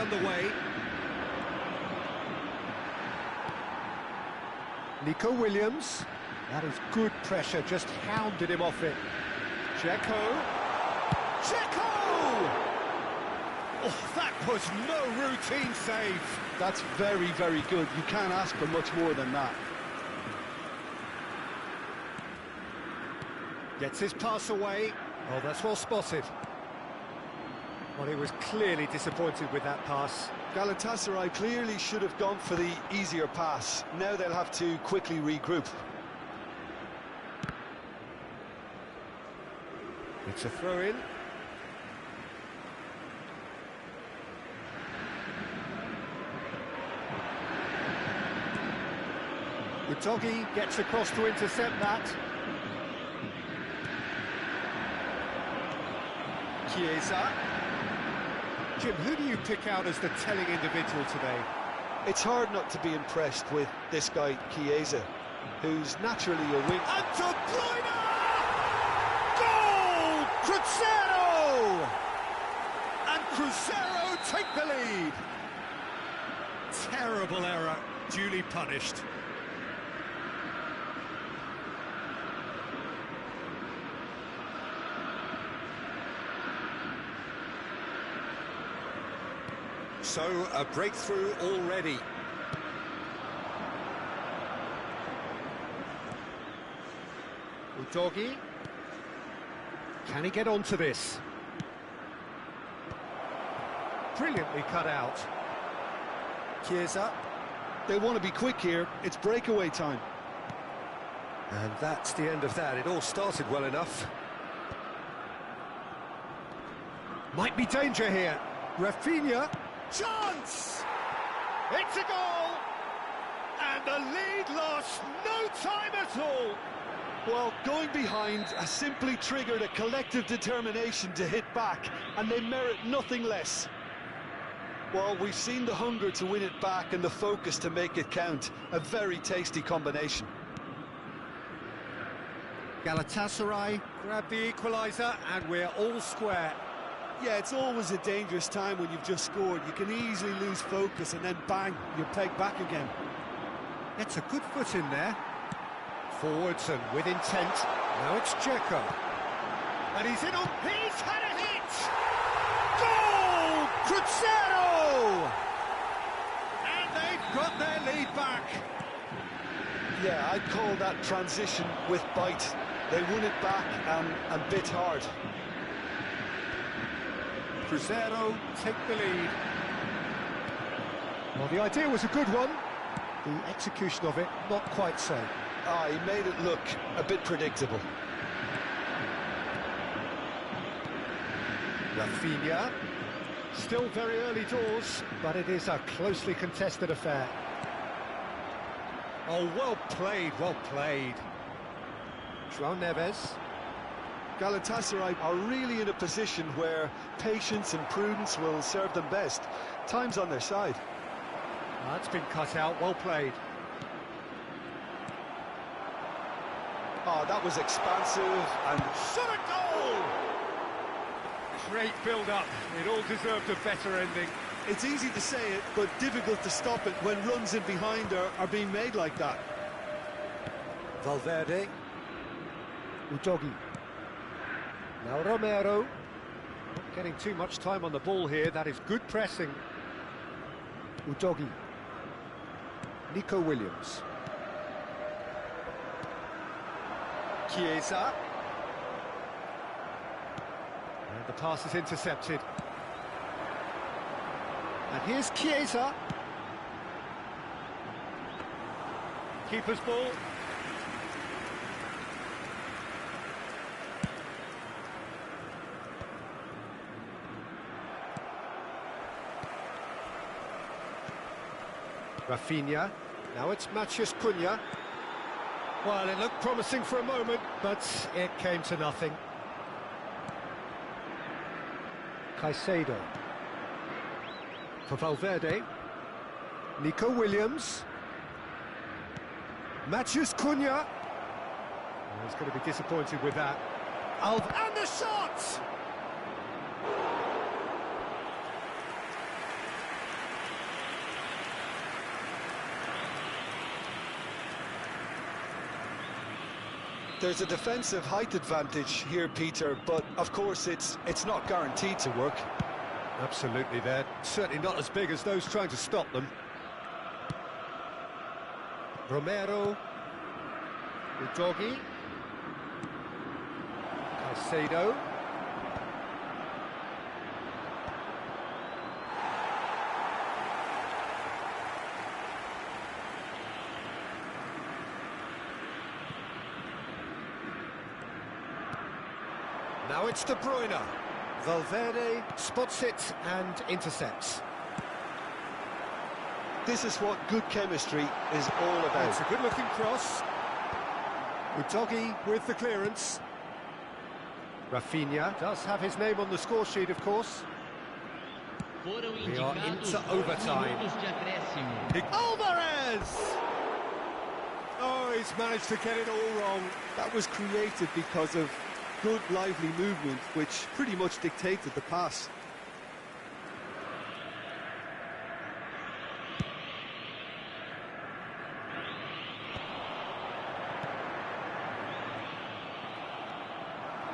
underway. Nico Williams. That is good pressure, just hounded him off it. Dzeko. Oh, that was no routine save. That's very, very good. You can't ask for much more than that. Gets his pass away. Oh, that's well spotted. Well, he was clearly disappointed with that pass. Galatasaray clearly should have gone for the easier pass. Now they'll have to quickly regroup. It's a throw-in. Udogie gets across to intercept that. Chiesa. Jim, who do you pick out as the telling individual today? It's hard not to be impressed with this guy, Chiesa, who's naturally a wing. And De Bruyne! Goal! Cruzeiro! And Cruzeiro take the lead. Terrible error, duly punished. So, a breakthrough already. Udogie. Can he get onto this? Brilliantly cut out. Chiesa. They want to be quick here. It's breakaway time. And that's the end of that. It all started well enough. Might be danger here. Rafinha. Chance! It's a goal! And the lead lost no time at all! Well, going behind has simply triggered a collective determination to hit back, and they merit nothing less. Well, we've seen the hunger to win it back and the focus to make it count. A very tasty combination. Galatasaray grab the equaliser, and we're all square. Yeah, it's always a dangerous time when you've just scored. You can easily lose focus and then bang, you're pegged back again. It's a good foot in there. Forwards and with intent. Now it's Dzeko. And he's in on... He's had a hit! Goal! Cruzeiro! And they've got their lead back. Yeah, I'd call that transition with bite. They won it back and bit hard. Cruzeiro take the lead. Well, the idea was a good one. The execution of it, not quite so. Ah, he made it look a bit predictable. Rafinha. Still very early doors, but it is a closely contested affair. Oh, well played, well played. João Neves. Galatasaray are really in a position where patience and prudence will serve them best. Time's on their side. That's been cut out, well played. Oh, that was expansive and... Shot a goal! Great build-up. It all deserved a better ending. It's easy to say it, but difficult to stop it when runs in behind are being made like that. Valverde. Udogie. Now Romero. Not getting too much time on the ball here. That is good pressing. Udogie. Nico Williams. Chiesa. And the pass is intercepted. And here's Chiesa. Keeper's ball. Rafinha. Now it's Matheus Cunha. Well, it looked promising for a moment, but it came to nothing. Caicedo. For Valverde. Nico Williams. Matheus Cunha. Oh, he's going to be disappointed with that. And the shot! There's a defensive height advantage here, Peter, but of course it's not guaranteed to work. Absolutely, they're certainly not as big as those trying to stop them. Romero, Udogi, Caicedo. Now it's De Bruyne. Valverde spots it and intercepts. This is what good chemistry is all about. It's a good-looking cross. Udogi with the clearance. Rafinha does have his name on the score sheet, of course. We are into overtime. Alvarez! Oh, he's managed to get it all wrong. That was created because of good, lively movement, which pretty much dictated the pass.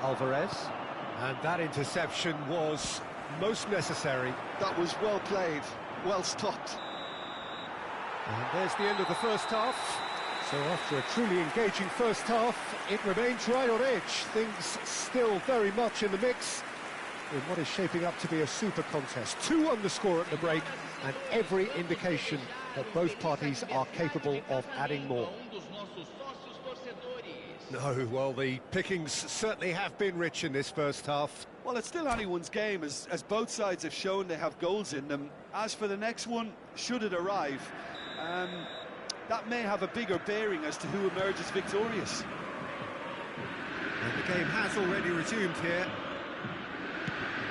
Alvarez, and that interception was most necessary. That was well played, well stopped. And there's the end of the first half. So after a truly engaging first half, it remains right on edge. Things still very much in the mix in what is shaping up to be a super contest. 2 on the score at the break, and every indication that both parties are capable of adding more. No, well, the pickings certainly have been rich in this first half. Well, it's still anyone's game, as both sides have shown they have goals in them. As for the next one, should it arrive, that may have a bigger bearing as to who emerges victorious. And the game has already resumed here.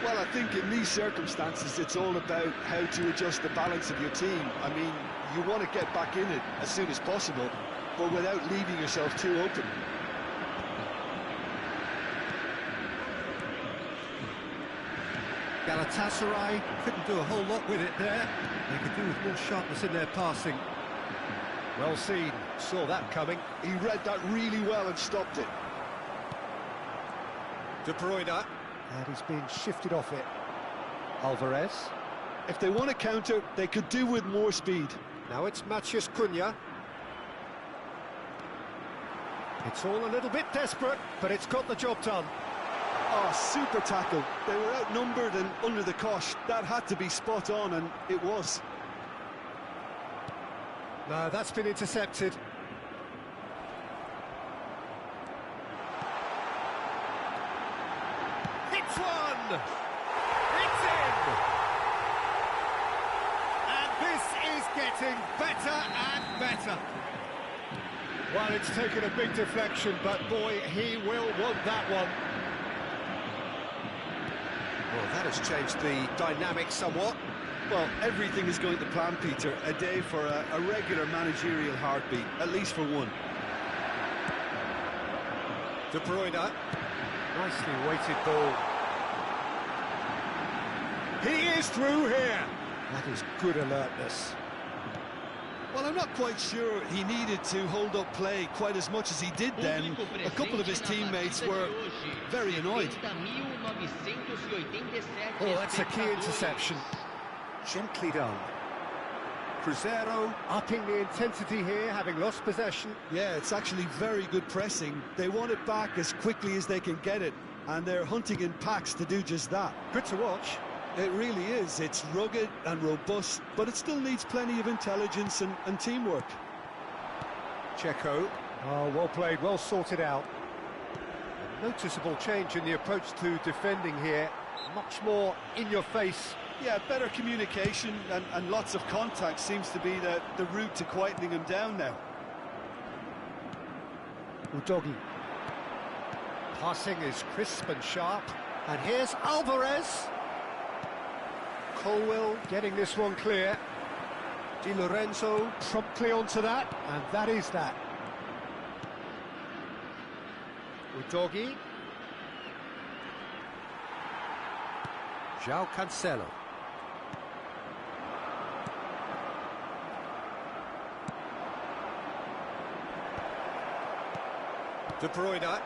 Well, I think in these circumstances, it's all about how to adjust the balance of your team. I mean, you want to get back in it as soon as possible, but without leaving yourself too open. Galatasaray couldn't do a whole lot with it there. They could do with more sharpness in their passing. Well seen, saw that coming. He read that really well and stopped it. De Bruyne. And he's being shifted off it. Alvarez. If they want to counter, they could do with more speed. Now it's Matheus Cunha. It's all a little bit desperate, but it's got the job done. Oh, super tackle. They were outnumbered and under the cosh. That had to be spot on, and it was. No, that's been intercepted. It's one! It's in! And this is getting better and better. Well, it's taken a big deflection, but boy, he will want that one. Well, that has changed the dynamic somewhat. Well, everything is going to plan, Peter. A day for a regular managerial heartbeat, at least for one. De Bruyne. Nicely weighted ball. He is through here. That is good alertness. Well, I'm not quite sure he needed to hold up play quite as much as he did then. A couple of his teammates were very annoyed. Oh, that's a key interception. Gently done. Cruzeiro upping the intensity here, having lost possession. Yeah, it's actually very good pressing. They want it back as quickly as they can get it, and they're hunting in packs to do just that. Good to watch. It really is. It's rugged and robust, but it still needs plenty of intelligence and teamwork. Checo. Oh, well played, well sorted out. A noticeable change in the approach to defending here. Much more in your face. Yeah, better communication and lots of contact seems to be the route to quietening him down now. Udogi. Passing is crisp and sharp. And here's Alvarez. Colwell getting this one clear. Di Lorenzo promptly onto that, and that is that. Udogi. João Cancelo. De Bruyne.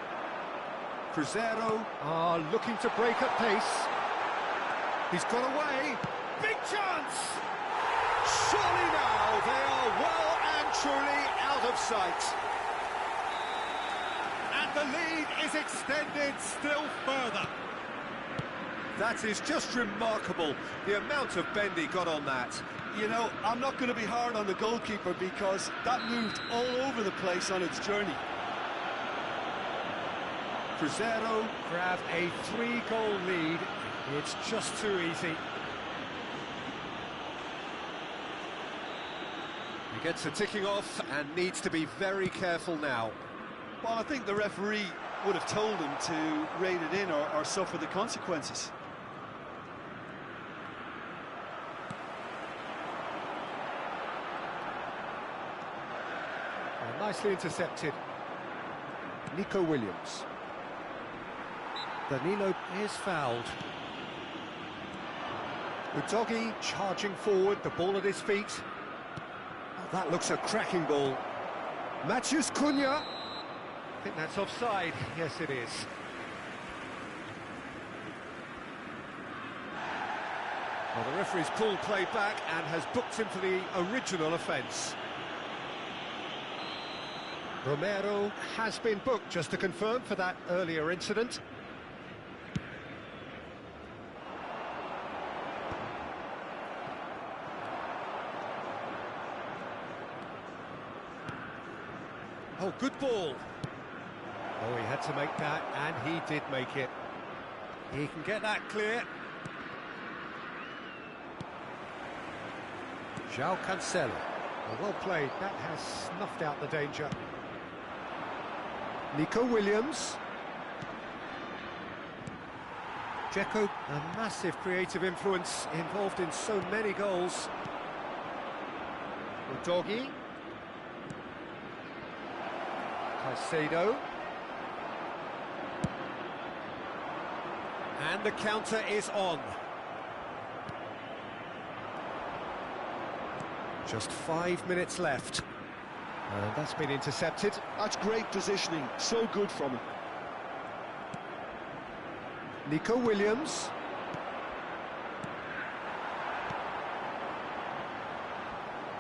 Cruzeiro are looking to break at pace. He's got away. Big chance! Surely now they are well and truly out of sight. And the lead is extended still further. That is just remarkable, the amount of bend he got on that. You know, I'm not going to be hard on the goalkeeper because that moved all over the place on its journey. Cruzeiro grab a 3-goal lead. It's just too easy. He gets a ticking off and needs to be very careful now. Well, I think the referee would have told him to rein it in or suffer the consequences. Nicely intercepted. Nico Williams. Danilo is fouled. Udogi charging forward, the ball at his feet. Oh, that looks a cracking ball. Matheus Cunha. I think that's offside. Yes, it is. Well, the referee's pulled play back and has booked him for the original offence. Romero has been booked, just to confirm, for that earlier incident. Oh, good ball. Oh, he had to make that, and he did make it. He can get that clear. João Cancelo. Well played, that has snuffed out the danger. Nico Williams. Dzeko, a massive creative influence, involved in so many goals. Udogi. Caicedo. And the counter is on. Just 5 minutes left. And that's been intercepted. That's great positioning, so good from him. Nico Williams.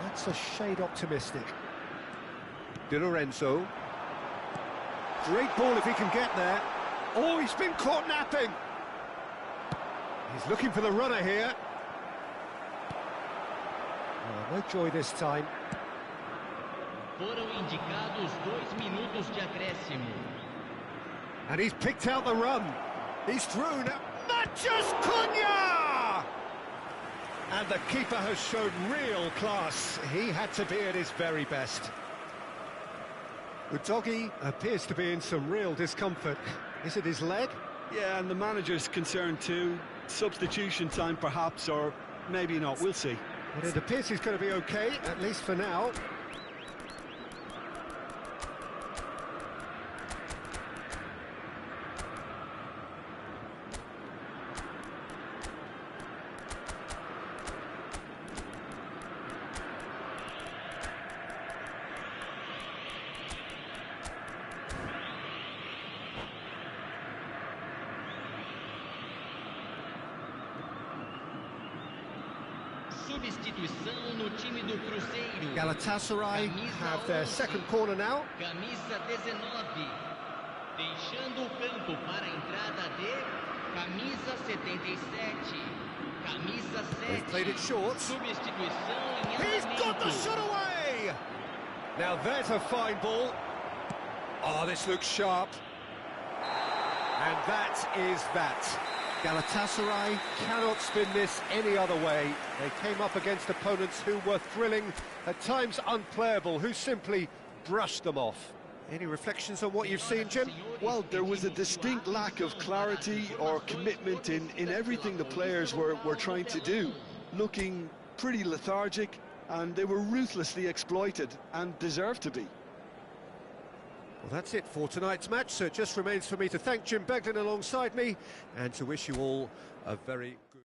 That's a shade optimistic. Di Lorenzo. Great ball if he can get there. Oh, he's been caught napping. He's looking for the runner here. Oh, no joy this time. Foram indicados 2 minutos de acréscimo. And he's picked out the run. He's through now. Matheus Cunha! And the keeper has shown real class. He had to be at his very best. Udogi appears to be in some real discomfort. Is it his leg? Yeah, and the manager's concerned too. Substitution time perhaps, or maybe not, we'll see. But it appears he's going to be okay, at least for now. Substituição no time do Cruzeiro. Galatasaray have their second corner now. Camisa 19. Deixando o campo para a entrada de camisa 77. Camisa 7. They've played it short. Substituição em He's got the shot away! Now there's a fine ball. Oh, this looks sharp. And that is that. Galatasaray cannot spin this any other way. They came up against opponents who were thrilling, at times unplayable, who simply brushed them off. Any reflections on what you've seen, Jim? Well, there was a distinct lack of clarity or commitment in everything the players were trying to do. Looking pretty lethargic, and they were ruthlessly exploited, and deserved to be. Well, that's it for tonight's match, so it just remains for me to thank Jim Beglin alongside me, and to wish you all a very good...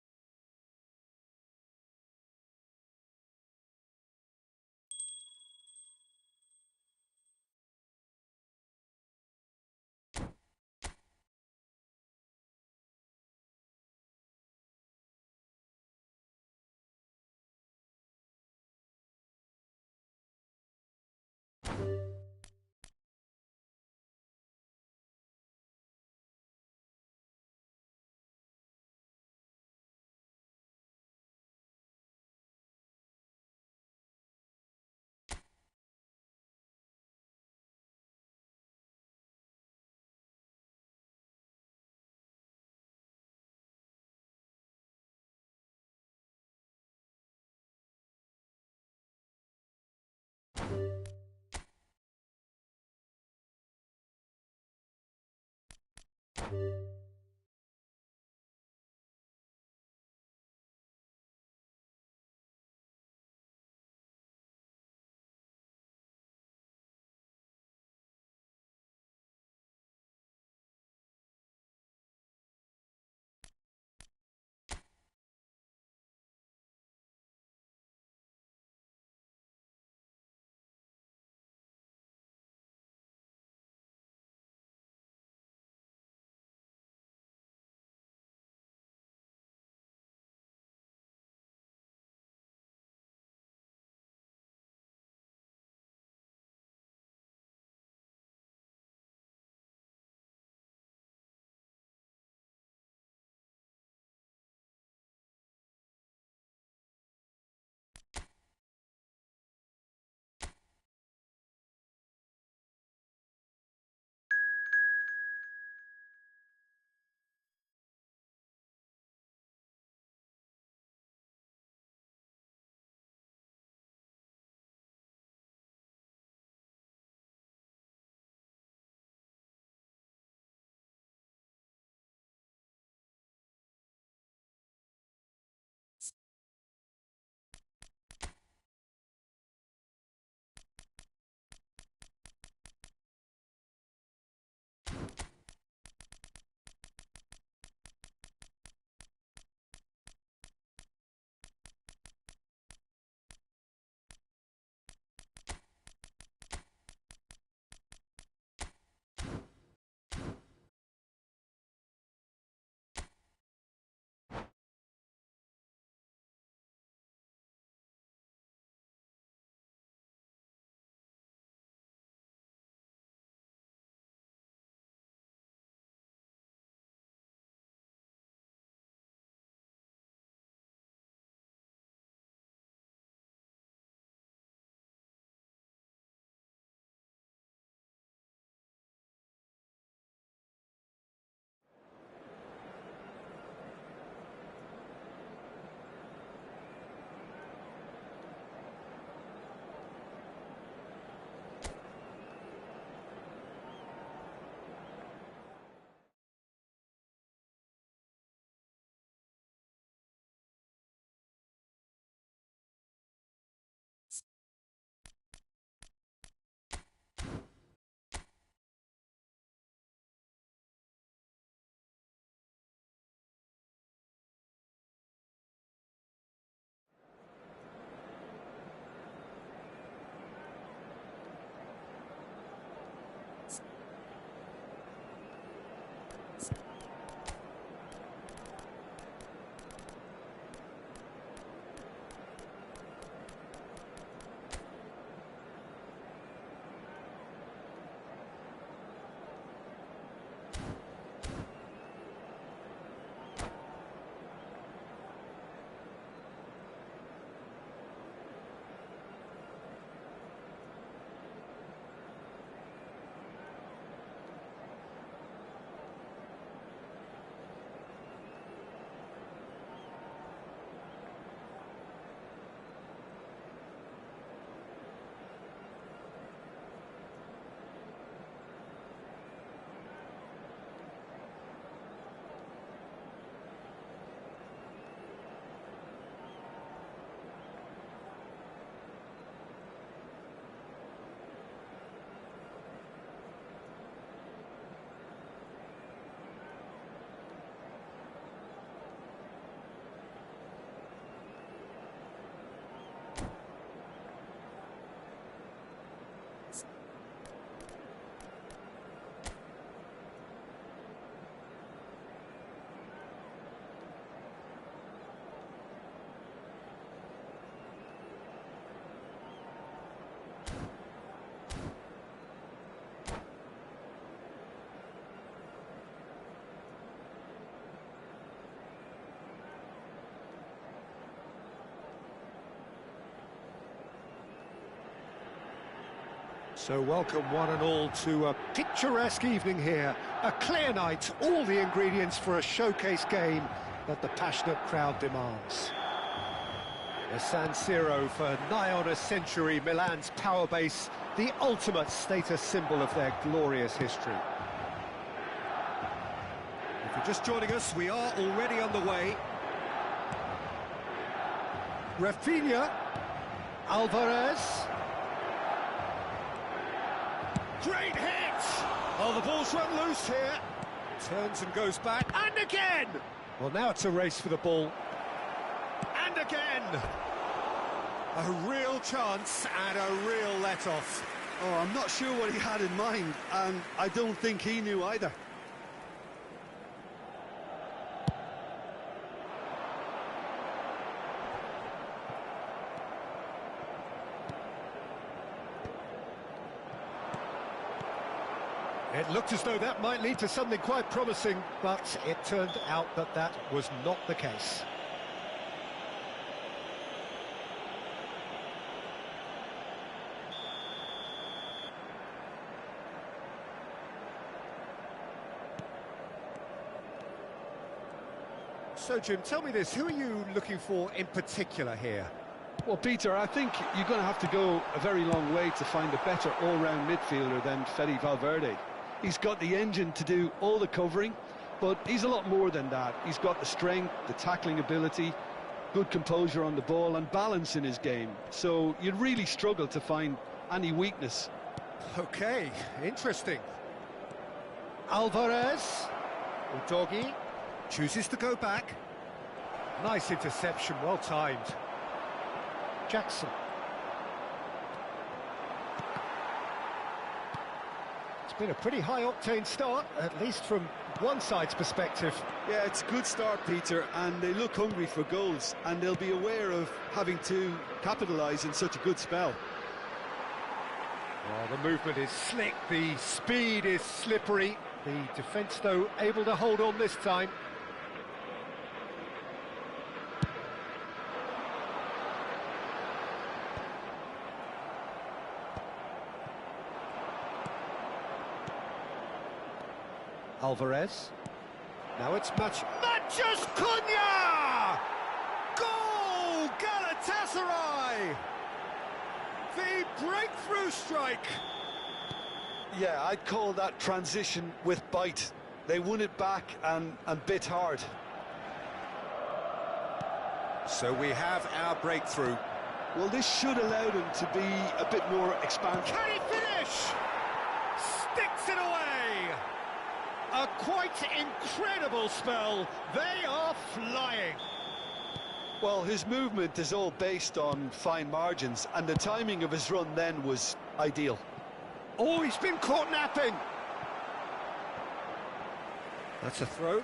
So welcome one and all to a picturesque evening here. A clear night, all the ingredients for a showcase game that the passionate crowd demands. The San Siro for nigh on a century, Milan's power base, the ultimate status symbol of their glorious history. If you're just joining us, we are already underway. Rafinha, Alvarez. Great hit! Oh, the ball's run loose here. Turns and goes back, and again! Well, now it's a race for the ball. And again! A real chance and a real let-off. Oh, I'm not sure what he had in mind, and I don't think he knew either. It looked as though that might lead to something quite promising, but it turned out that that was not the case. So, Jim, tell me this, who are you looking for in particular here? Well, Peter, I think you're going to have to go a very long way to find a better all-round midfielder than Fede Valverde. He's got the engine to do all the covering, but he's a lot more than that. He's got the strength, the tackling ability, good composure on the ball and balance in his game. So you'd really struggle to find any weakness. Okay, interesting. Alvarez, Udogi, chooses to go back. Nice interception, well timed. Jackson. It's been a pretty high-octane start, at least from one side's perspective. Yeah, it's a good start, Peter, and they look hungry for goals, and they'll be aware of having to capitalise in such a good spell. Well, the movement is slick, the speed is slippery. The defence, though, able to hold on this time. Alvarez. Now it's Matches Cunha! Goal! Galatasaray! The breakthrough strike! Yeah, I'd call that transition with bite. They won it back and bit hard. So we have our breakthrough. Well, this should allow them to be a bit more expansive. Can he finish? Sticks it away! A quite incredible spell. They are flying. Well, his movement is all based on fine margins, and the timing of his run then was ideal. Oh, he's been caught napping. That's a throw.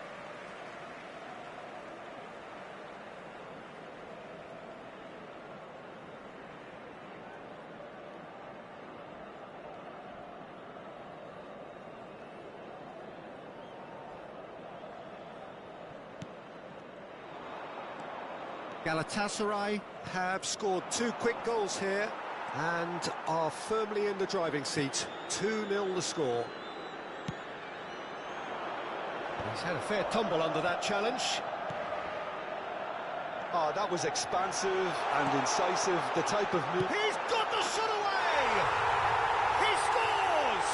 Galatasaray have scored 2 quick goals here and are firmly in the driving seat. 2-0 the score. He's had a fair tumble under that challenge. Oh, that was expansive and incisive, the type of move. He's got the shot away! He scores!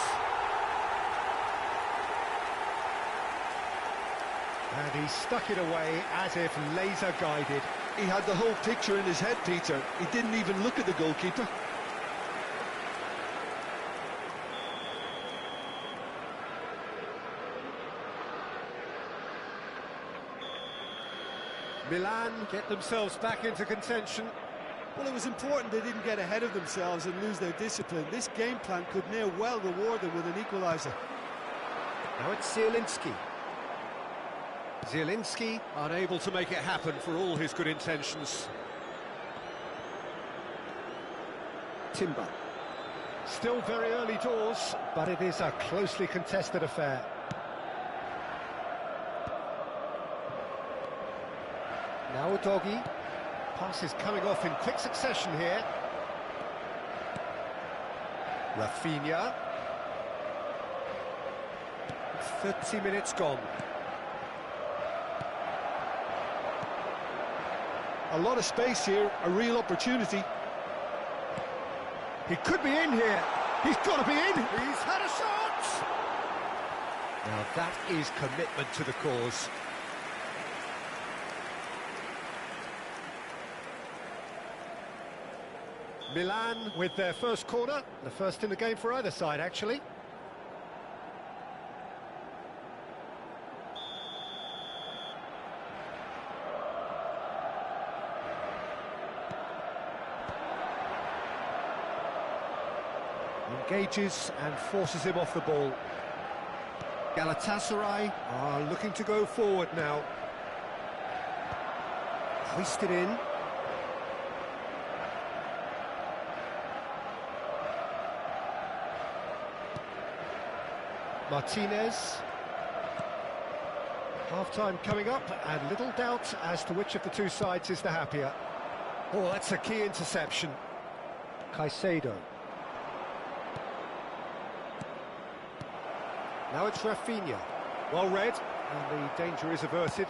And he stuck it away as if laser-guided. He had the whole picture in his head, Peter. He didn't even look at the goalkeeper. Milan get themselves back into contention. Well, it was important they didn't get ahead of themselves and lose their discipline. This game plan could now well reward them with an equaliser. Now it's Zielinski. Zielinski unable to make it happen for all his good intentions. Timber. Still very early doors, but it is a closely contested affair. Now Udogi. Passes coming off in quick succession here. Rafinha. 30 minutes gone. A lot of space here, a real opportunity. He could be in here. He's got to be in. He's had a shot! Now that is commitment to the cause. Milan with their first corner, the first in the game for either side, actually. Engages and forces him off the ball. Galatasaray are looking to go forward now. Hoisted in. Martinez. Half-time coming up, and little doubt as to which of the two sides is the happier. Oh, that's a key interception. Caicedo. Now it's Rafinha. Well read, and the danger is averted.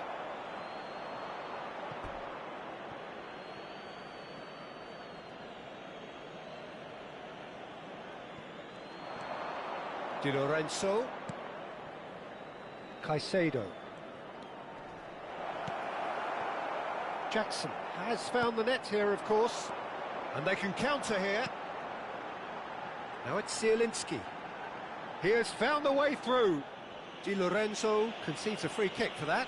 Di Lorenzo. Caicedo. Jackson has found the net here, of course, and they can counter here. Now it's Zielinski. He has found the way through. Di Lorenzo concedes a free kick for that.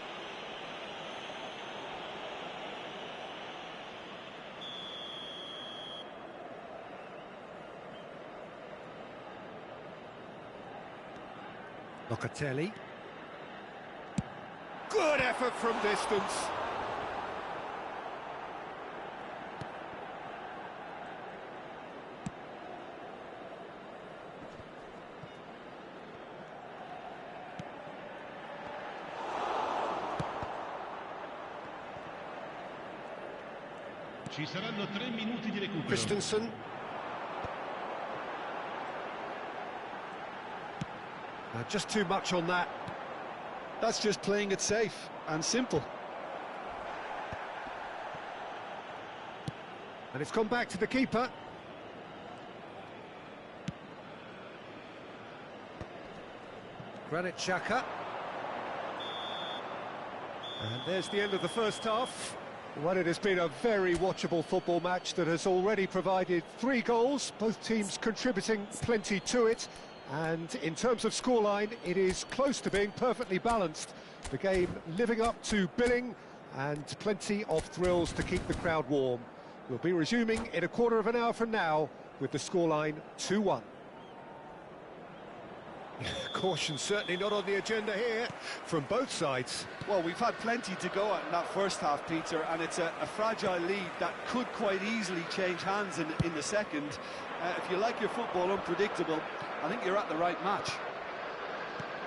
Locatelli. Good effort from distance. Ci saranno 3 minuti di recupero. Christensen. Just too much on that. That's just playing it safe and simple. And it's gone back to the keeper. Granit Xhaka. And there's the end of the first half. Well, it has been a very watchable football match that has already provided 3 goals, both teams contributing plenty to it. And in terms of scoreline, it is close to being perfectly balanced. The game living up to billing, and plenty of thrills to keep the crowd warm. We'll be resuming in a quarter of an hour from now with the scoreline 2-1. Caution certainly not on the agenda here from both sides. Well, we've had plenty to go at in that first half, Peter, and it's a fragile lead that could quite easily change hands in the second. If you like your football unpredictable, I think you're at the right match.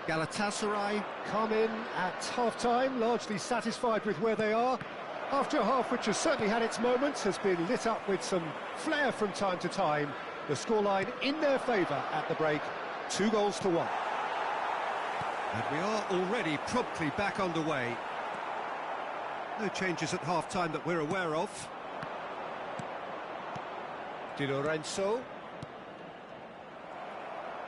Galatasaray come in at half-time, largely satisfied with where they are. After a half which has certainly had its moments, has been lit up with some flair from time to time. The scoreline in their favour at the break, 2-1. And we are already promptly back underway. No changes at half-time that we're aware of. Di Lorenzo.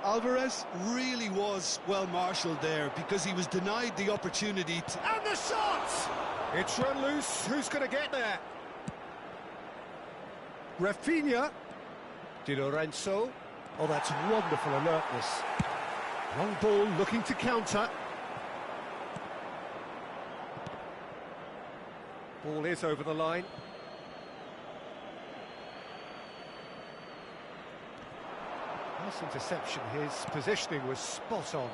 Alvarez really was well marshalled there because he was denied the opportunity to... And the shot! It's run loose. Who's going to get there? Rafinha. Di Lorenzo. Oh, that's wonderful alertness. Long ball looking to counter. Ball is over the line. Nice interception. His positioning was spot on.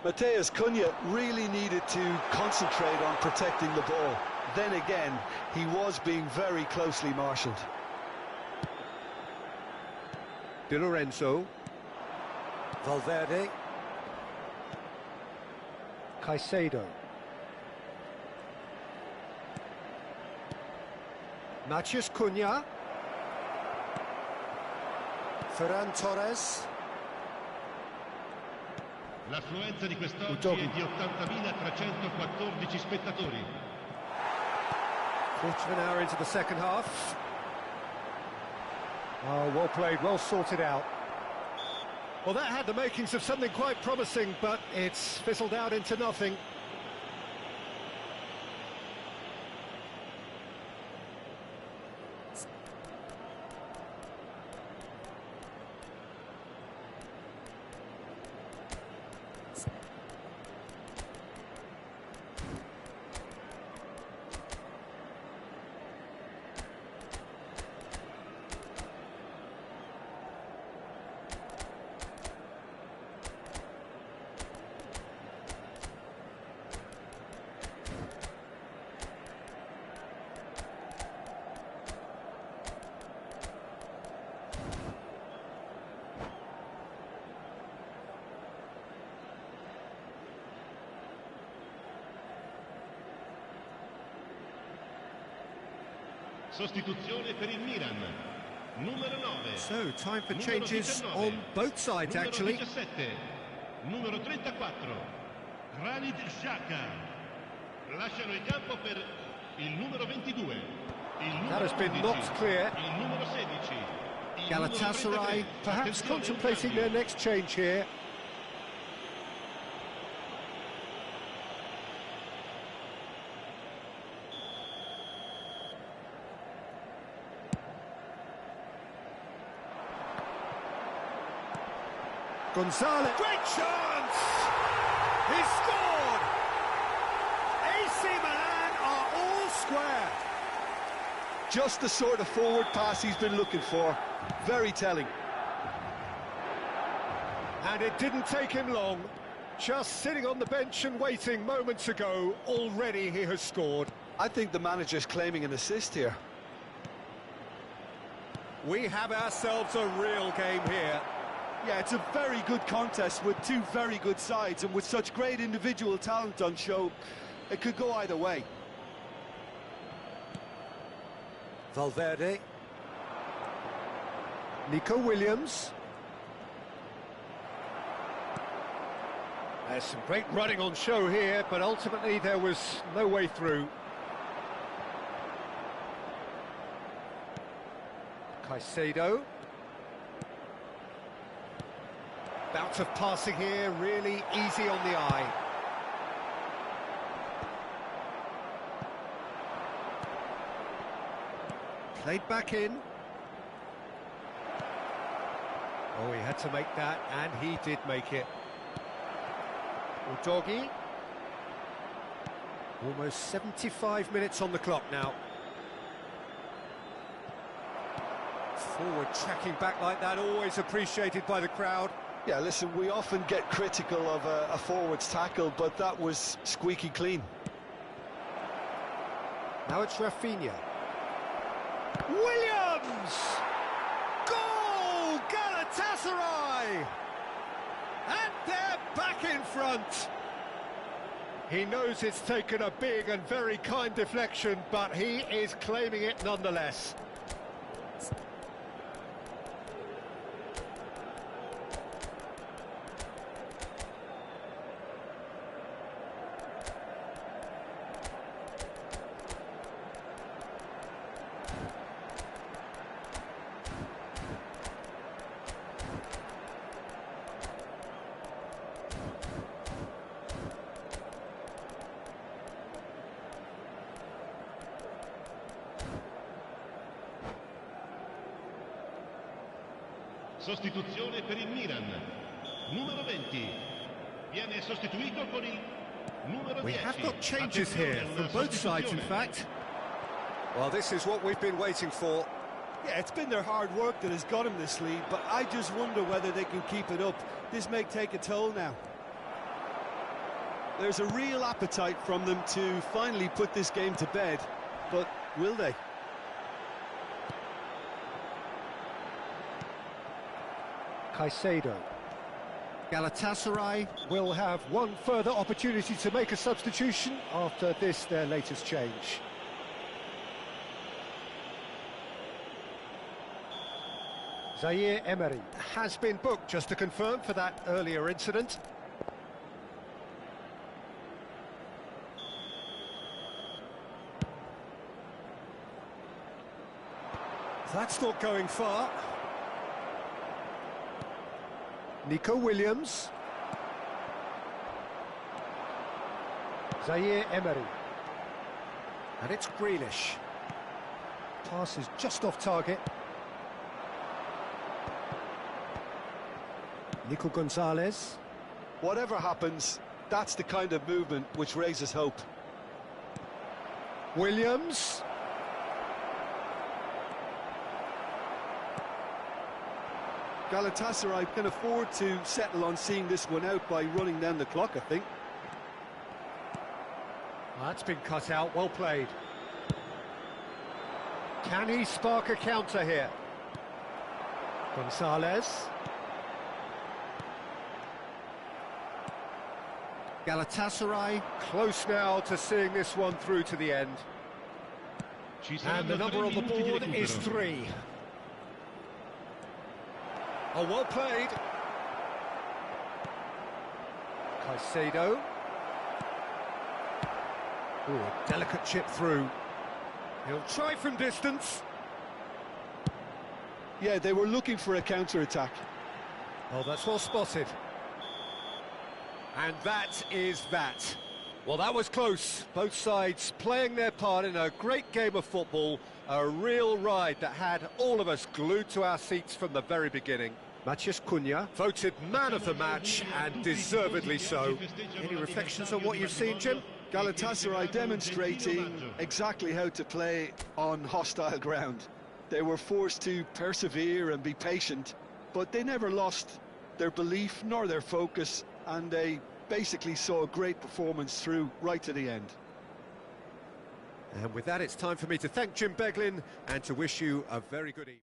Matheus Cunha really needed to concentrate on protecting the ball. Then again, he was being very closely marshalled. Di Lorenzo. Valverde. Caicedo. Matheus Cunha. Ferran Torres. L'affluenza di quest'oggi Udogi. è di 80.314 spettatori. Quarter of an hour into the second half. Oh, well played, well sorted out. Well, that had the makings of something quite promising, but it's fizzled out into nothing. Sostituzione per il Milan. Numero 9. So, time for Numero changes 19. on both sides, Numero actually. 17. Numero 34. Granit Xhaka. Lasciano il campo per il numero 22. Il numero That has been 11, knocked clear. Il numero 16. Il Galatasaray numero 33. perhaps Attenzione, contemplating un their cambio. next change here. Gonzalez. Great chance! He scored! AC Milan are all square. Just the sort of forward pass he's been looking for. Very telling. And it didn't take him long. Just sitting on the bench and waiting moments ago, already he has scored. I think the manager's claiming an assist here. We have ourselves a real game here. Yeah, it's a very good contest with two very good sides, and with such great individual talent on show, it could go either way. Valverde. Nico Williams. There's some great running on show here, but ultimately there was no way through. Caicedo. Bout of passing here, really easy on the eye. Played back in. Oh, he had to make that, and he did make it. Udogi. Almost 75 minutes on the clock now. Forward tracking back like that, always appreciated by the crowd. Yeah, listen, we often get critical of a forward's tackle, but that was squeaky clean. Now it's Rafinha. Williams! Goal! Galatasaray! And they're back in front. He knows it's taken a big and very kind deflection, but he is claiming it nonetheless. Sostituzione per il Milan. Numero 20. Viene sostituito con il numero 10. We have got changes here from both sides, in fact. Well, this is what we've been waiting for. Yeah, it's been their hard work that has got them this lead, but I just wonder whether they can keep it up. This may take a toll now. There's a real appetite from them to finally put this game to bed, but will they? Caicedo. Galatasaray will have one further opportunity to make a substitution after this, their latest change. Zaire Emery has been booked, just to confirm, for that earlier incident. That's not going far. Nico Williams. Zaire Emery. And it's Grealish. Pass is just off target. Nico Gonzalez. Whatever happens, that's the kind of movement which raises hope. Williams. Galatasaray can afford to settle on seeing this one out by running down the clock, I think. That's been cut out, well played. Can he spark a counter here? Gonzalez. Galatasaray close now to seeing this one through to the end. And the number on the board is 3. Oh, well played. Caicedo. Ooh, a delicate chip through. He'll try from distance. Yeah, they were looking for a counter-attack. Oh, that's well spotted. And that is that. Well, that was close. Both sides playing their part in a great game of football. A real ride that had all of us glued to our seats from the very beginning. Matheus Cunha voted man of the match, and deservedly so. Any reflections on what you've seen, Jim? Galatasaray demonstrating exactly how to play on hostile ground. They were forced to persevere and be patient, but they never lost their belief nor their focus, and they basically saw a great performance through right to the end. And with that, it's time for me to thank Jim Beglin and to wish you a very good evening.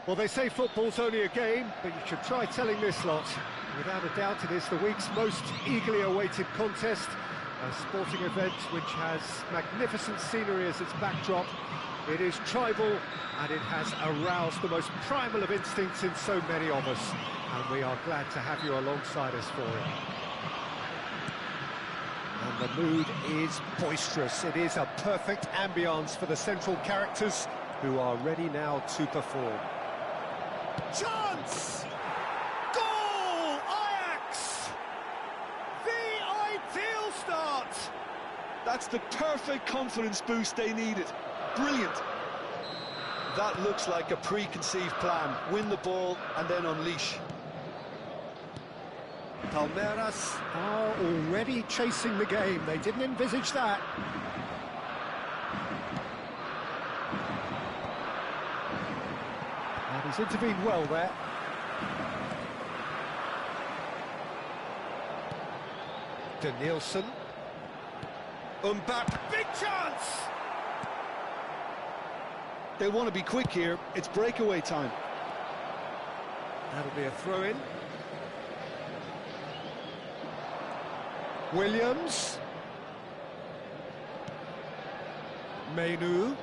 Well, they say football's only a game, but you should try telling this lot. Without a doubt, it is the week's most eagerly awaited contest, a sporting event which has magnificent scenery as its backdrop. It is tribal, and it has aroused the most primal of instincts in so many of us, and we are glad to have you alongside us for it. And the mood is boisterous. It is a perfect ambience for the central characters, who are ready now to perform. Chance! Goal! Ajax! The ideal start! That's the perfect confidence boost they needed. Brilliant. That looks like a preconceived plan. Win the ball and then unleash. Palmeiras are already chasing the game. They didn't envisage that. And he's intervened well there. Danielson. Mbappe. Big chance! They want to be quick here. It's breakaway time. That'll be a throw-in. Williams. Menu.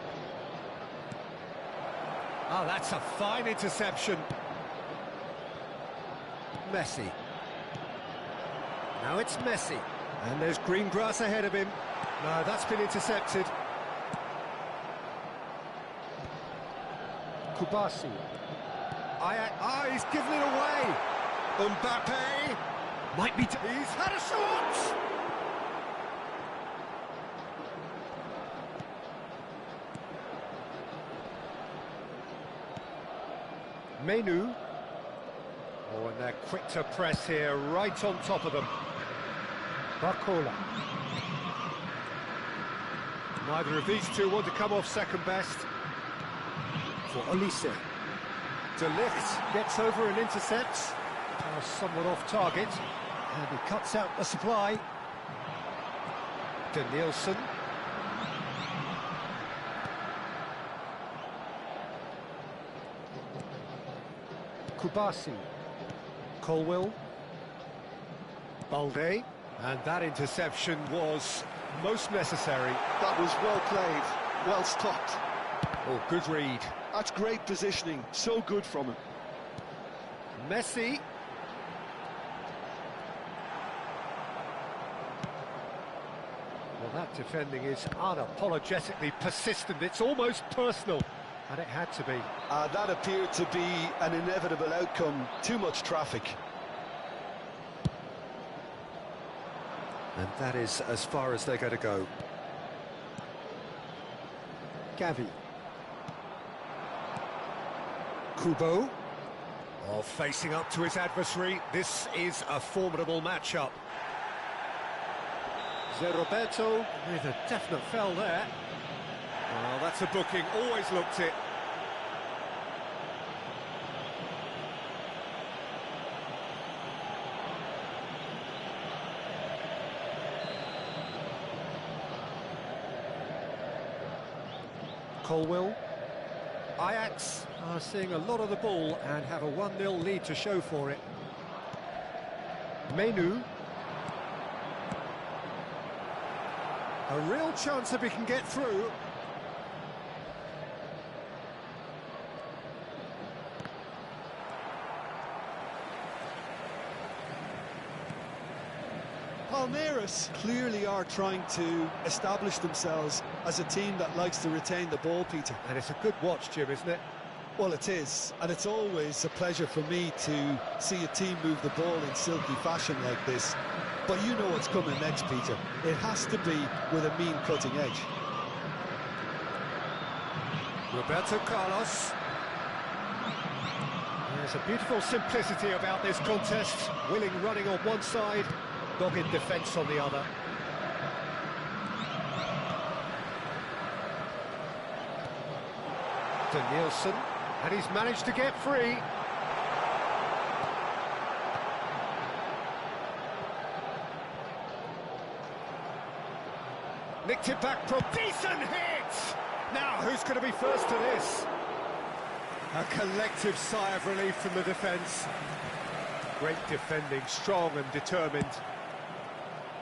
Oh, that's a fine interception. Messi. Now it's Messi. And there's green grass ahead of him. No, that's been intercepted. Kubasi. He's given it away. Mbappe. Might be... He's had a shot! Menu. Oh, and they're quick to press here, right on top of them. Barcola. Neither of these two want to come off second best. For Olise. De Ligt gets over and intercepts. Somewhat off target. And he cuts out the supply. Danielson. Kubasi. Colwill. Balde. And that interception was most necessary. That was well played, well stopped. Oh, good read. That's great positioning, so good from him. Messi. Well, that defending is unapologetically persistent. It's almost personal, and it had to be. That appeared to be an inevitable outcome. Too much traffic. And that is as far as they're going to go. Gavi. Kubo. Oh, facing up to his adversary. This is a formidable matchup. Zé Roberto with a definite foul there. Well, that's a booking. Always looked it. Colwill. Ajax are seeing a lot of the ball and have a 1-0 lead to show for it. Menu. A real chance if he can get through. Palmeiras clearly are trying to establish themselves as a team that likes to retain the ball, Peter. And it's a good watch, Jim, isn't it? Well, it is, and it's always a pleasure for me to see a team move the ball in silky fashion like this. But you know what's coming next, Peter. It has to be with a mean cutting edge. Roberto Carlos. There's a beautiful simplicity about this contest. Willing running on one side, dogged defence on the other. Danielson, and he's managed to get free. Nicked it back from... Decent hit! Now, who's going to be first to this? A collective sigh of relief from the defence. Great defending, strong and determined.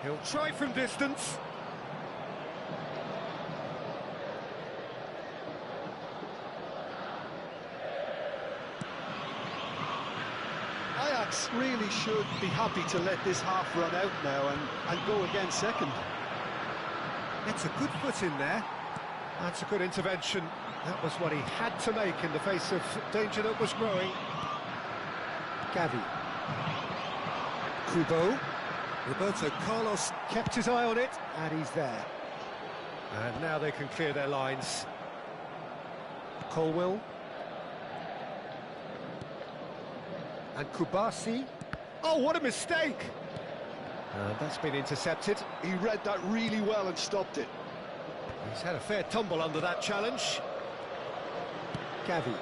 He'll try from distance. Ajax really should be happy to let this half run out now and go again second. It's a good foot in there. That's a good intervention. That was what he had to make in the face of danger that was growing. Gavi. Kubo. Roberto Carlos kept his eye on it, and he's there. And now they can clear their lines. Colwill. And Kubasi. Oh, what a mistake! And that's been intercepted. He read that really well and stopped it. He's had a fair tumble under that challenge. Gavi.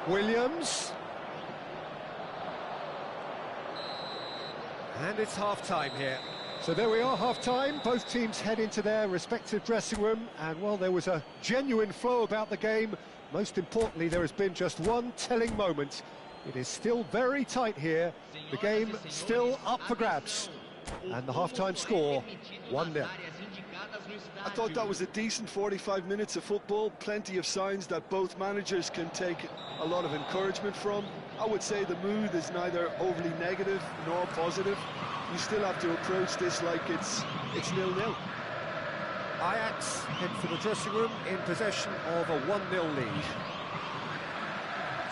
Williams. And it's half-time here. So there we are, half-time. Both teams head into their respective dressing room, and well, there was a genuine flow about the game. Most importantly, there has been just one telling moment. It is still very tight here. The game still up for grabs. And the half-time score, 1-0. I thought that was a decent 45 minutes of football. Plenty of signs that both managers can take a lot of encouragement from. I would say the mood is neither overly negative nor positive. You still have to approach this like it's 0-0. Ajax head for the dressing room in possession of a 1-0 lead.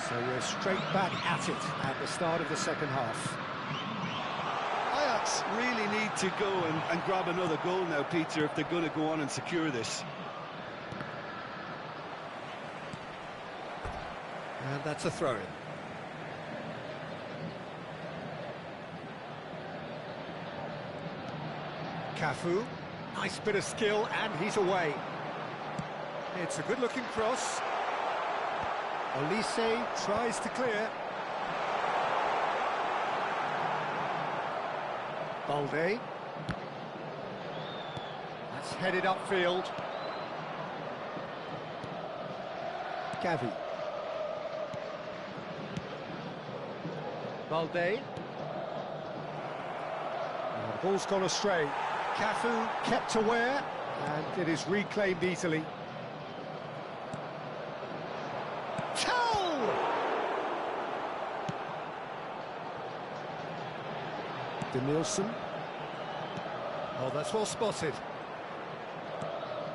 So we're straight back at it at the start of the second half. Ajax really need to go and grab another goal now, Peter, if they're going to go on and secure this. And that's a throw-in. Cafu, nice bit of skill, and he's away. It's a good-looking cross. Olise tries to clear. Balde. That's headed upfield. Gavi. Balde. The ball's gone astray. Cafu kept aware, and it is reclaimed easily. De Nielsen. Oh, that's well spotted.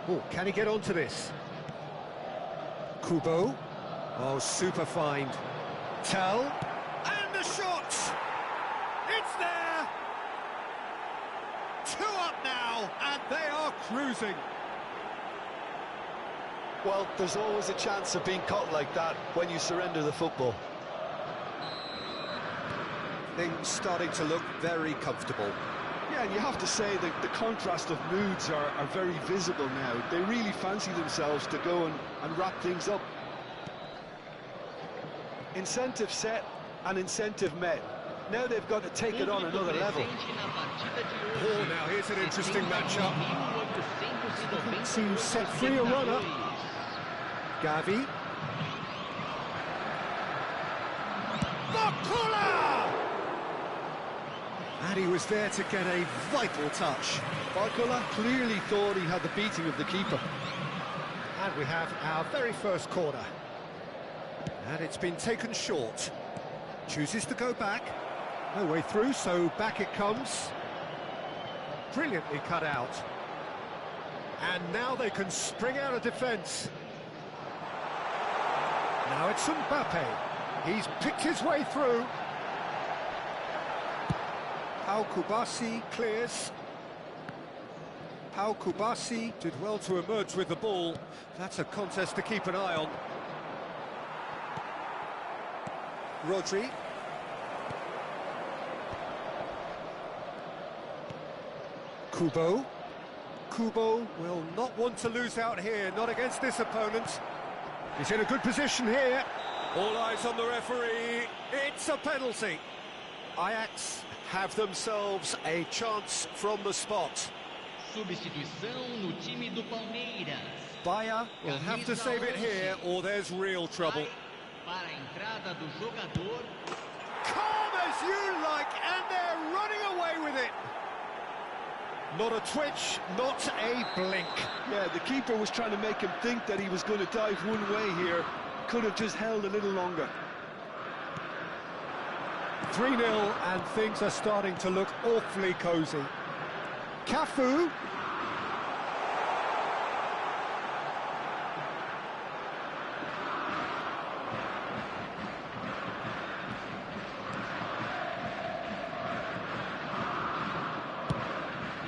Oh, can he get onto this? Kubo. Oh, super find. Tell. And the shot! It's there! 2 up now, and they are cruising. Well, there's always a chance of being caught like that when you surrender the football. Things starting to look very comfortable. Yeah, and you have to say that the contrast of moods are very visible now. They really fancy themselves to go and wrap things up. Incentive set and incentive met. Now they've got to take it on another level. Oh, now here's an interesting matchup. To set free a runner. Gavi. And he was there to get a vital touch. Barcola clearly thought he had the beating of the keeper. And we have our very first corner. And it's been taken short. Chooses to go back. No way through, so back it comes. Brilliantly cut out. And now they can spring out of defence. Now it's Mbappe. He's picked his way through. Pau Kubasi clears. Pau Kubasi did well to emerge with the ball. That's a contest to keep an eye on. Rodri. Kubo. Kubo will not want to lose out here, not against this opponent. He's in a good position here. All eyes on the referee. It's a penalty. Ajax have themselves a chance from the spot. Substituição no time do Palmeiras. Bayer will have to save it here or there's real trouble. Para a entrada do jogador. Calm as you like, and they're running away with it. Not a twitch, not a blink. Yeah, the keeper was trying to make him think that he was going to dive one way here. Could have just held a little longer. 3-0, and things are starting to look awfully cosy. Cafu.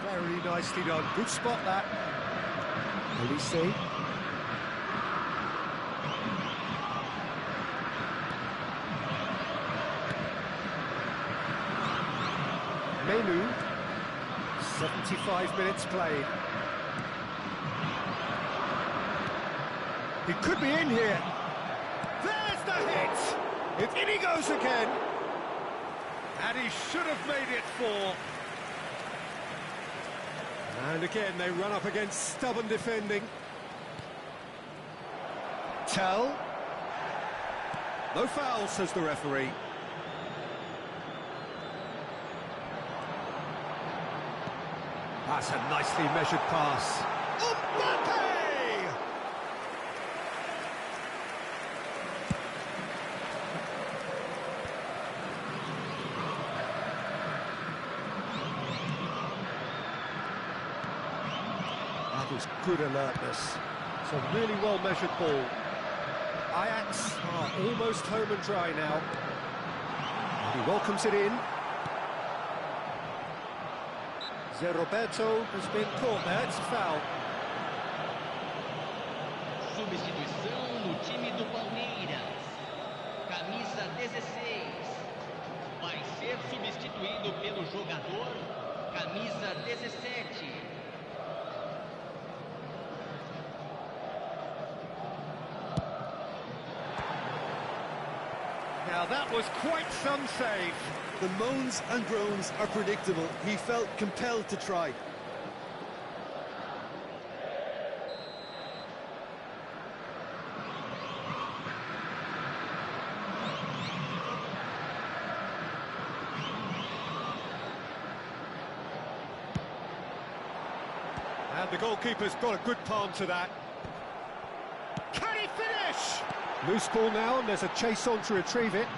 Very nicely done. Good spot, that. Elise. Menu. 75 minutes played. He could be in here. There's the hit! In he goes again. And he should have made it 4. And again, they run up against stubborn defending. Tell. No foul, says the referee. That's a nicely measured pass. Mbappe! That was good alertness. It's a really well-measured ball. Ajax are almost home and dry now. And he welcomes it in. Zé Roberto has been caught there, it's a foul. Substituição no time do Palmeiras. Camisa 16. Vai ser substituído pelo jogador, camisa 17. Now that was quite some save. The moans and groans are predictable. He felt compelled to try. And the goalkeeper's got a good palm to that. Can he finish? Loose ball now, and there's a chase on to retrieve it.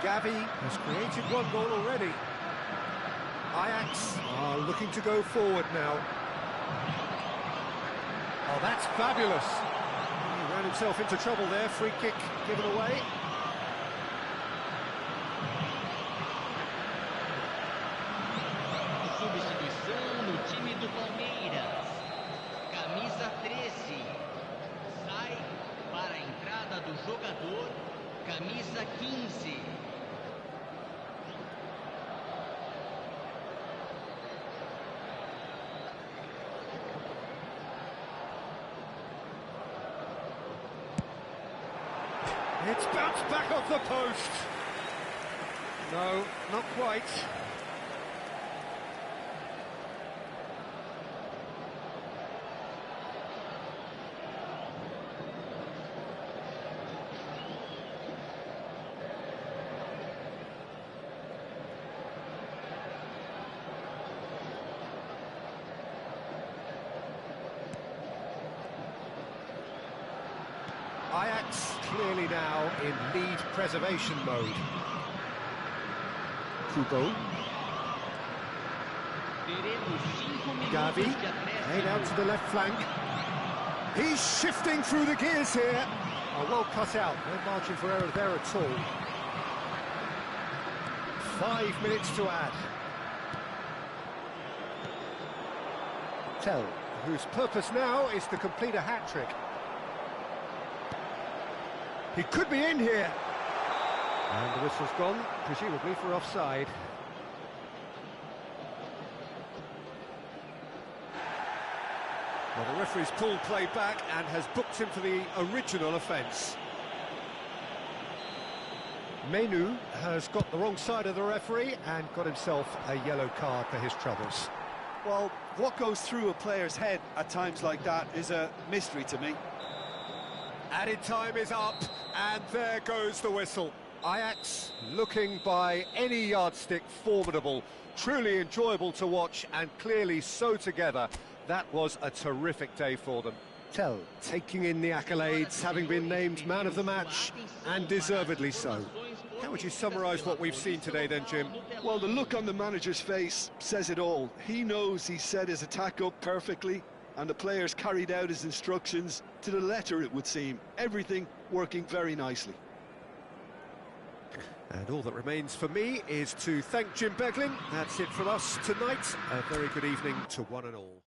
Gavi has created one goal already. Ajax are looking to go forward now. Oh, that's fabulous. He ran himself into trouble there. Free kick given away. Substituição no time do Palmeiras. Camisa 13. Sai para a entrada do jogador, camisa 15. It's bounced back off the post. No, not quite. Ajax clearly now in lead preservation mode. Kubo. Gavi, laid out to the left flank. He's shifting through the gears here. Oh, well cut out, no margin for error there at all. 5 minutes to add. Tell, whose purpose now is to complete a hat-trick. He could be in here. And the whistle's gone, presumably for offside. Well, the referee's pulled play back and has booked him for the original offence. Menu has got the wrong side of the referee and got himself a yellow card for his troubles. Well, what goes through a player's head at times like that is a mystery to me. Added time is up, and there goes the whistle. Ajax looking by any yardstick formidable, truly enjoyable to watch, and clearly so together. That was a terrific day for them. Tell, taking in the accolades, having been named man of the match, and deservedly so. How would you summarise what we've seen today then, Jim? Well, the look on the manager's face says it all. He knows he set his attack up perfectly, and the players carried out his instructions to the letter, it would seem. Everything working very nicely. And all that remains for me is to thank Jim Beglin. That's it from us tonight. A very good evening to one and all.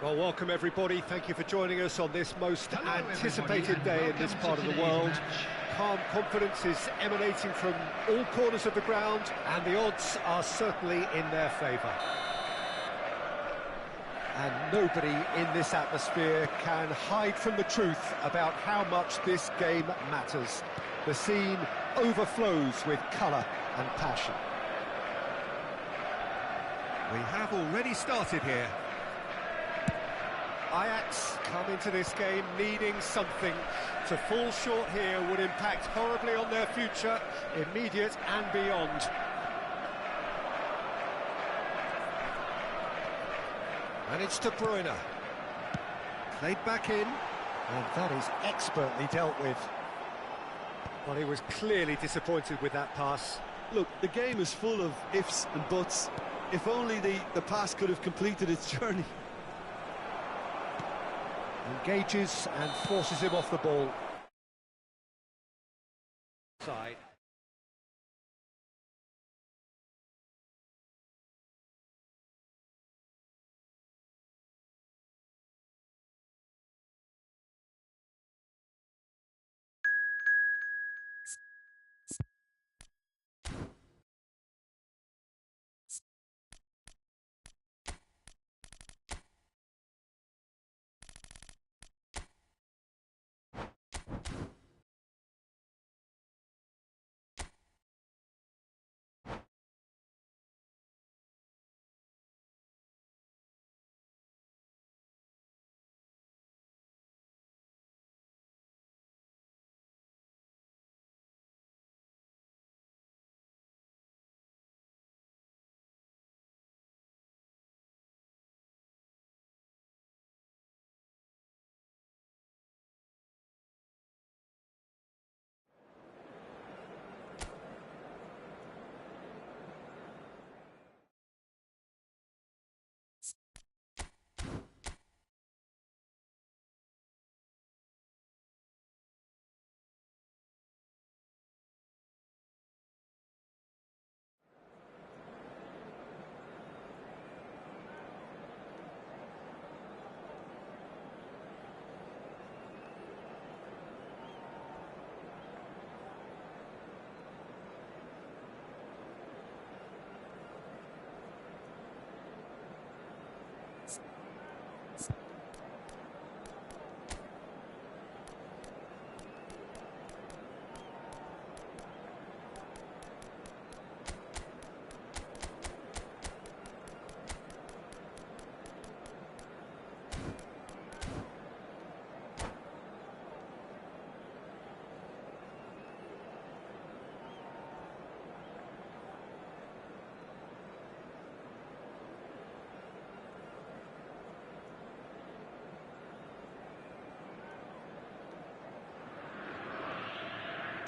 Well, welcome everybody. Thank you for joining us on this most anticipated day in this part of the world. Calm confidence is emanating from all corners of the ground, and the odds are certainly in their favour. And nobody in this atmosphere can hide from the truth about how much this game matters. The scene overflows with colour and passion. We have already started here. Ajax come into this game needing something. To fall short here would impact horribly on their future, immediate and beyond. And it's De Bruyne. Played back in, and that is expertly dealt with. Well, he was clearly disappointed with that pass. Look, the game is full of ifs and buts. If only the pass could have completed its journey. Engages and forces him off the ball. Side.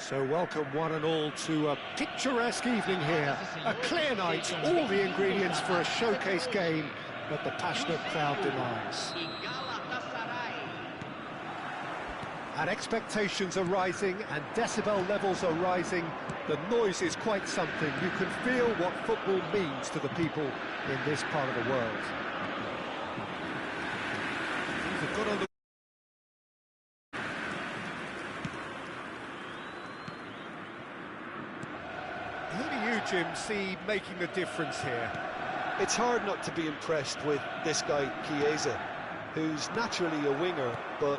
So welcome one and all to a picturesque evening here. A clear night, all the ingredients for a showcase game, but the passionate crowd demands. And expectations are rising and decibel levels are rising. The noise is quite something. You can feel what football means to the people in this part of the world. They've got on the Jim, see making a difference here. It's hard not to be impressed with this guy, Chiesa, who's naturally a winger, but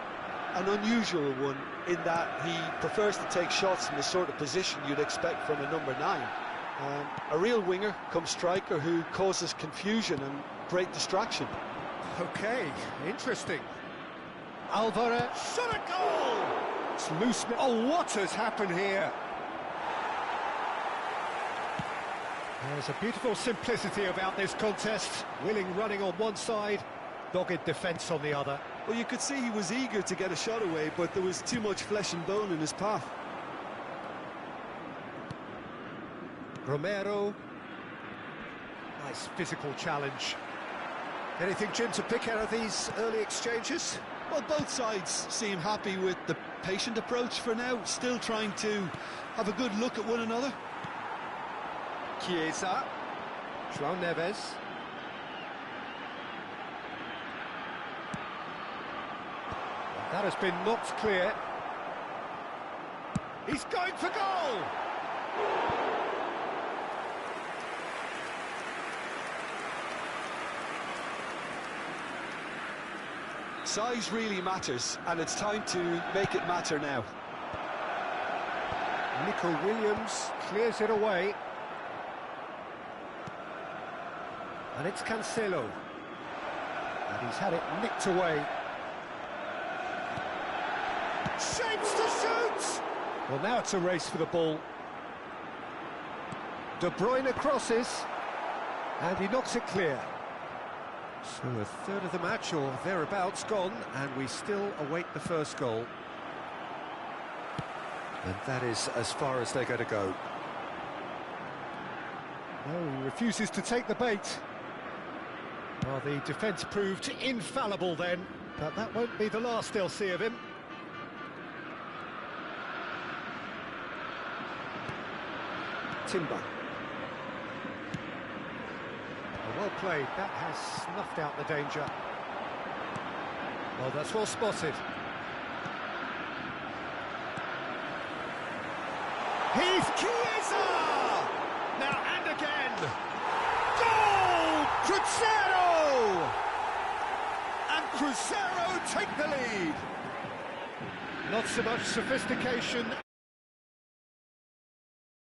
an unusual one in that he prefers to take shots from the sort of position you'd expect from a number 9. A real winger come striker who causes confusion and great distraction. Okay, interesting. Alvarez, shot a goal! It's loose. Oh, what has happened here? There's a beautiful simplicity about this contest. Willing running on one side, dogged defence on the other. Well, you could see he was eager to get a shot away, but there was too much flesh and bone in his path. Romero. Nice physical challenge. Anything, Jim, to pick out of these early exchanges? Well, both sides seem happy with the patient approach for now, still trying to have a good look at one another. Chiesa, João Neves. That has been knocked clear. He's going for goal! Size really matters, and it's time to make it matter now. Nico Williams clears it away. And it's Cancelo. And he's had it nicked away. Shapes to shoot! Well, now it's a race for the ball. De Bruyne crosses. And he knocks it clear. So a third of the match, or thereabouts, gone, and we still await the first goal. And that is as far as they're going to go. No, he refuses to take the bait. Well, the defence proved infallible then, but that won't be the last they'll see of him. Timber. Well played, that has snuffed out the danger. Well, that's well spotted. He's Chiesa! Now and again! Goal! Cruzeiro! And Cruzeiro take the lead. Not so much sophistication.